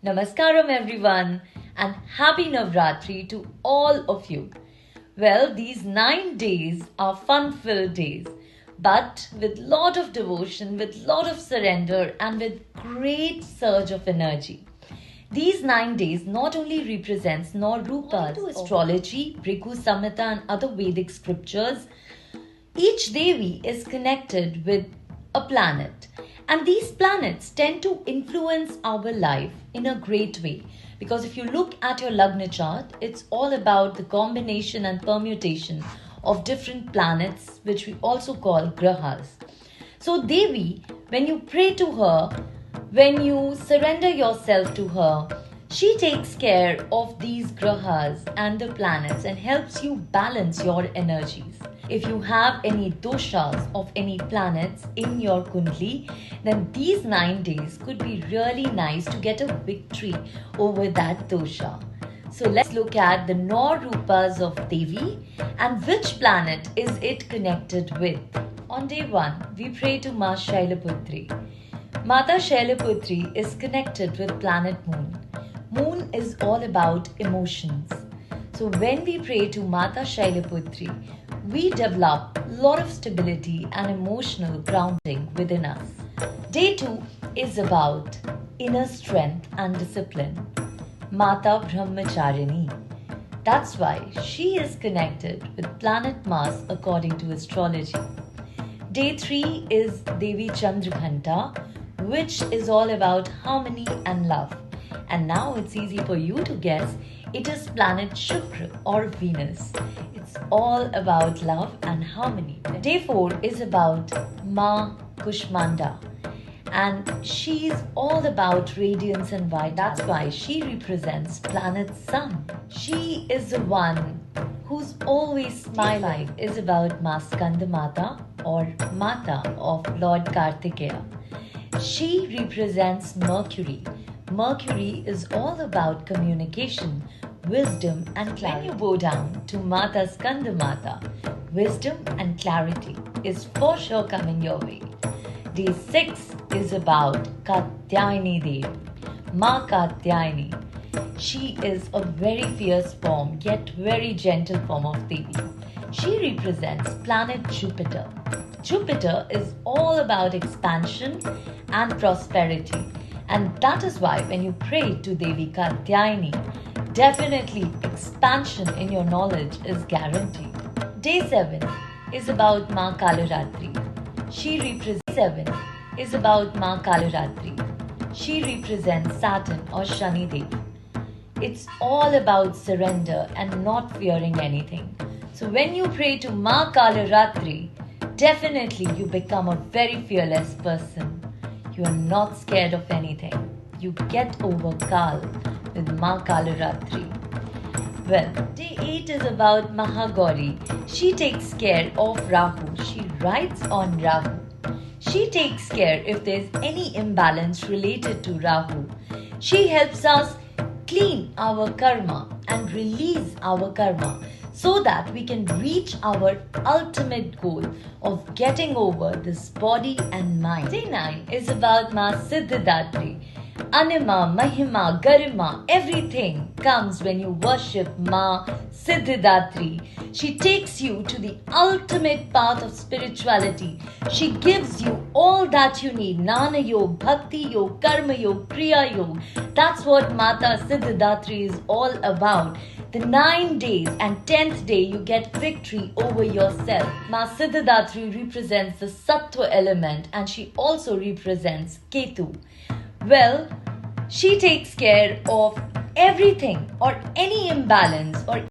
Namaskaram everyone and happy Navratri to all of you. Well, these 9 days are fun-filled days, but with lot of devotion, with lot of surrender and with great surge of energy. These 9 days not only represents nor rupas to astrology, Bhrigu Samhita and other Vedic scriptures. Each Devi is connected with a planet, and these planets tend to influence our life in a great way. Because if you look at your Lagna chart, it's all about the combination and permutation of different planets, which we also call grahas. So, Devi, when you pray to her, when you surrender yourself to her, she takes care of these grahas and the planets and helps you balance your energies. If you have any doshas of any planets in your kundli, then these 9 days could be really nice to get a victory over that dosha. So let's look at the Nor Rupas of Devi and which planet is it connected with. On day 1, we pray to Ma Shailaputri. Mata Shailaputri is connected with planet Moon. Moon is all about emotions. So when we pray to Mata Shailaputri, we develop a lot of stability and emotional grounding within us. Day 2 is about inner strength and discipline. Mata Brahmacharini. That's why she is connected with planet Mars according to astrology. Day 3 is Devi Chandraghanta, which is all about harmony and love. And now it's easy for you to guess, it is planet Shukra or Venus. It's all about love and harmony. Day 4 is about Ma Kushmanda, and she's all about radiance and vitality. That's why she represents planet Sun. She is the one who's always smiling. Is about Ma Skandamata or Mata of Lord Kartikeya. She represents Mercury. Mercury is all about communication, wisdom and clarity. When you go down to Mata Skandamata, wisdom and clarity is for sure coming your way. Day 6 is about Katyayani Devi, Ma Katyayani. She is a very fierce form yet very gentle form of Devi. She represents planet Jupiter. Jupiter is all about expansion and prosperity. And that is why when you pray to Devi Katyayani, definitely expansion in your knowledge is guaranteed. Day 7 is about Ma Kalaratri. She represents Saturn or Shani Devi. It's all about surrender and not fearing anything. So when you pray to Ma Kalaratri, definitely you become a very fearless person. You are not scared of anything. You get over Kal with Ma Kalaratri. Well, day 8 is about Mahagauri. She takes care of Rahu. She rides on Rahu. She takes care if there's any imbalance related to Rahu. She helps us clean our karma and release our karma so that we can reach our ultimate goal of getting over this body and mind. Day 9 is about Ma Siddhidatri. Anima, Mahima, Garima, everything comes when you worship Ma Siddhidatri. She takes you to the ultimate path of spirituality. She gives you all that you need. Jnana Yoga, Bhakti Yoga, Karma Yoga, Kriya Yoga. That's what Mata Siddhidatri is all about. The 9 days and 10th day you get victory over yourself. Ma Siddhidatri represents the Sattva element and she also represents Ketu. Well, she takes care of everything or any imbalance or